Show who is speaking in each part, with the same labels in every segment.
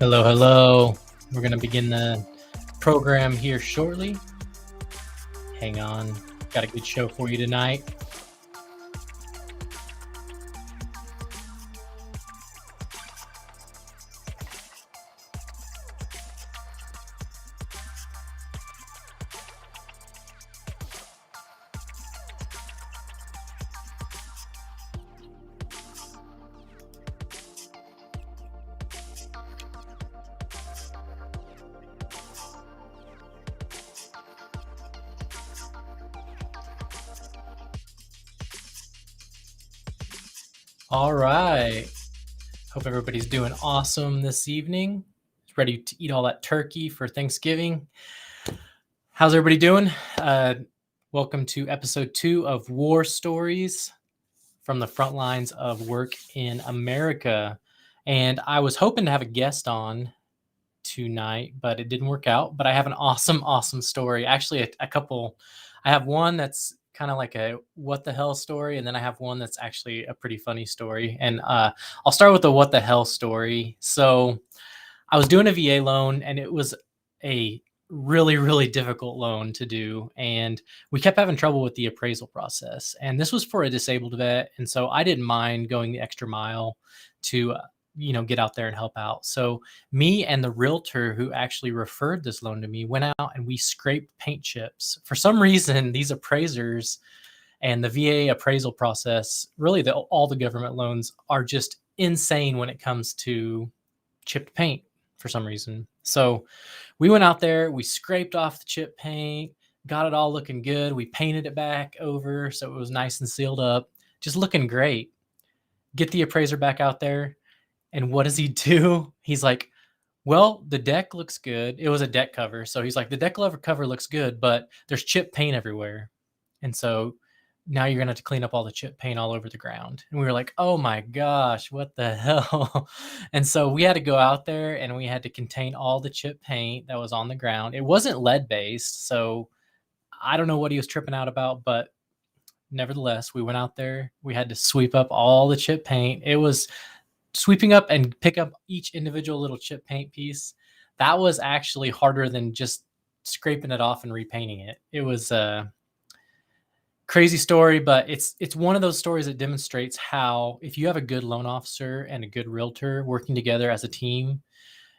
Speaker 1: Hello, hello. We're going to begin the program here shortly. Hang on. Got a good show for you tonight. All right. Hope everybody's doing awesome this evening. Ready to eat all that turkey for Thanksgiving. How's everybody doing? Welcome to episode 2 of War Stories from the Frontlines of Work in America. And I was hoping to have a guest on tonight, but it didn't work out. But I have an awesome story. Actually, a couple. I have one that's kind of like a what the hell story, and then I have one that's actually a pretty funny story. And I'll start with the what the hell story. So I was doing a VA loan, and it was a really difficult loan to do, and we kept having trouble with the appraisal process. And this was for a disabled vet, and so I didn't mind going the extra mile to get out there and help out. So me and the realtor who actually referred this loan to me went out and we scraped paint chips. For some reason, these appraisers and the VA appraisal process, really all the government loans, are just insane when it comes to chipped paint for some reason. So we went out there, we scraped off the chip paint, got it all looking good. We painted it back over so it was nice and sealed up, just looking great. Get the appraiser back out there. And what does he do? He's like, well, the deck looks good. It was a deck cover. So he's like, the deck cover looks good, but there's chip paint everywhere. And so now you're going to have to clean up all the chip paint all over the ground. And we were like, oh my gosh, what the hell? And so we had to go out there and we had to contain all the chip paint that was on the ground. It wasn't lead based. So I don't know what he was tripping out about, but nevertheless, we went out there. We had to sweep up all the chip paint. It was sweeping up and pick up each individual little chip paint piece. That was actually harder than just scraping it off and repainting it. It was a crazy story, but it's one of those stories that demonstrates how if you have a good loan officer and a good realtor working together as a team,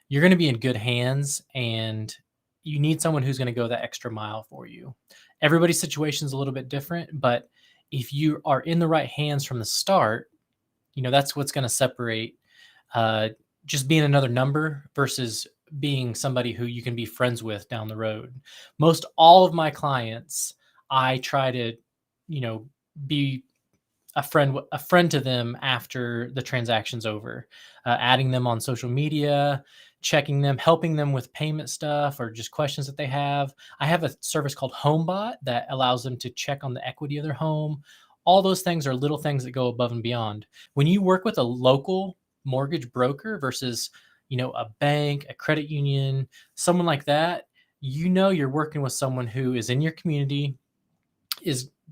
Speaker 1: you're going to be in good hands, and you need someone who's going to go that extra mile for you. Everybody's situation is a little bit different, but if you are in the right hands from the start, that's what's going to separate just being another number versus being somebody who you can be friends with down the road. Most all of my clients, I try to, be a friend to them after the transaction's over, adding them on social media, checking them, helping them with payment stuff or just questions that they have. I have a service called HomeBot that allows them to check on the equity of their home. All those things are little things that go above and beyond. When you work with a local mortgage broker versus, a bank, a credit union, someone like that, you're working with someone who is in your community,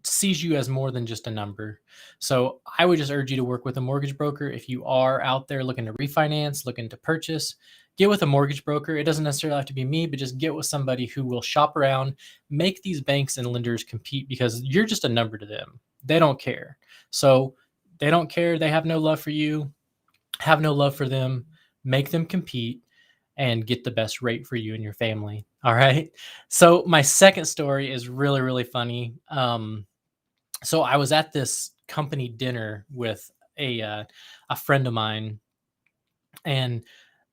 Speaker 1: sees you as more than just a number. So I would just urge you to work with a mortgage broker. If you are out there looking to refinance, looking to purchase, get with a mortgage broker. It doesn't necessarily have to be me, but just get with somebody who will shop around, make these banks and lenders compete, because you're just a number to them. They don't care. So they don't care. They have no love for you, have no love for them. Make them compete and get the best rate for you and your family. All right. So my second story is really funny. So I was at this company dinner with a friend of mine, and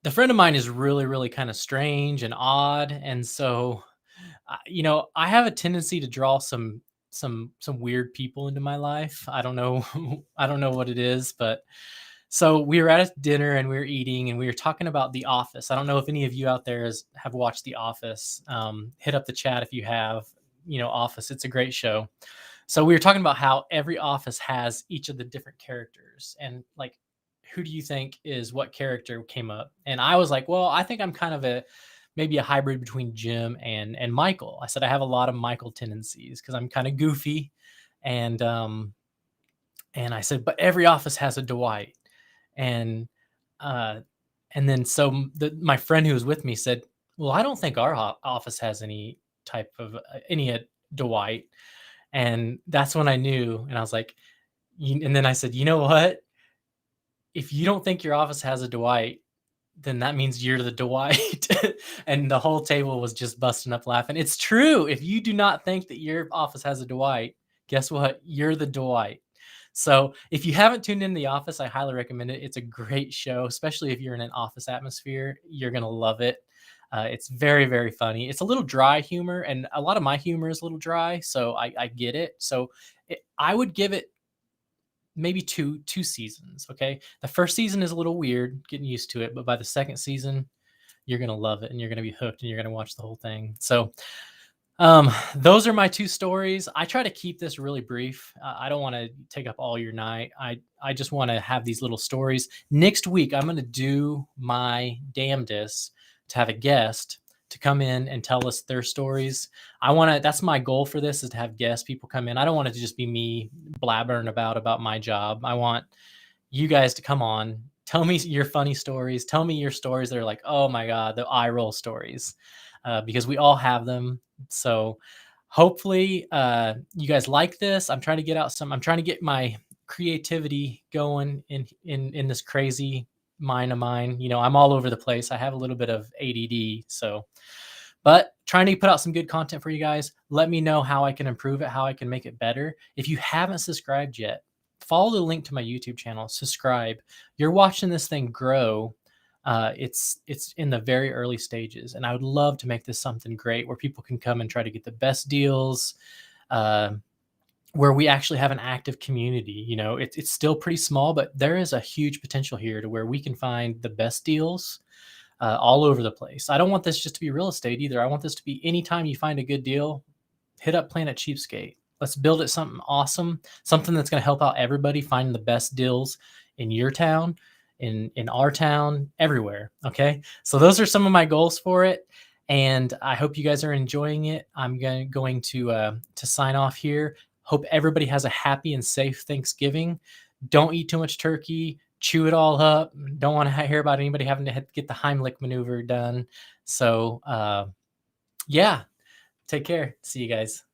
Speaker 1: the friend of mine is really, really kind of strange and odd, and so I have a tendency to draw some weird people into my life. I don't know, I don't know what it is, but so we were at a dinner and we were eating and we were talking about The Office. I don't know if any of you out there have watched The Office. Hit up the chat if you have. Office. It's a great show. So we were talking about how every office has each of the different characters, and like, who do you think is what character came up? And I was like, well, I think I'm kind of maybe a hybrid between Jim and Michael. I said I have a lot of Michael tendencies because I'm kind of goofy, and I said, but every office has a Dwight, and uh, and then my friend who was with me said, well, I don't think our office has any type of any Dwight, and that's when I knew, and I was like, and then I said, you know what? If you don't think your office has a Dwight, then that means you're the Dwight. And the whole table was just busting up laughing. It's true. If you do not think that your office has a Dwight, guess what? You're the Dwight. So if you haven't tuned in The Office, I highly recommend it. It's a great show, especially if you're in an office atmosphere. You're going to love it. It's very, very funny. It's a little dry humor, and a lot of my humor is a little dry, so I get it. So I would give it maybe two seasons. Okay, the first season is a little weird, getting used to it, but by the second season, you're gonna love it, and you're gonna be hooked, and you're gonna watch the whole thing. So those are my two stories. I try to keep this really brief. I don't want to take up all your night. I just want to have these little stories. Next week, I'm going to do my damnedest to have a guest to come in and tell us their stories. That's my goal for this, is to have guest people come in. I don't want it to just be me blabbering about my job. I want you guys to come on, tell me your funny stories, tell me your stories that are like, oh my God, the eye roll stories, because we all have them. So hopefully you guys like this. I'm trying to get my creativity going in this crazy mind of mine. I'm all over the place. I have a little bit of ADD, but trying to put out some good content for you guys. Let me know how I can improve it, how I can make it better. If you haven't subscribed yet, follow the link to my YouTube channel, subscribe. You're watching this thing grow. It's in the very early stages, and I would love to make this something great where people can come and try to get the best deals, where we actually have an active community. It's still pretty small, but there is a huge potential here to where we can find the best deals all over the place. I don't want this just to be real estate either. I want this to be anytime you find a good deal, hit up Planet Cheapskate. Let's build it something awesome, something that's going to help out everybody finding the best deals in your town, in our town, everywhere. Okay, so those are some of my goals for it, and I hope you guys are enjoying it. I'm going to sign off here. Hope everybody has a happy and safe Thanksgiving. Don't eat too much turkey. Chew it all up. Don't want to hear about anybody having to get the Heimlich maneuver done. So yeah, take care. See you guys.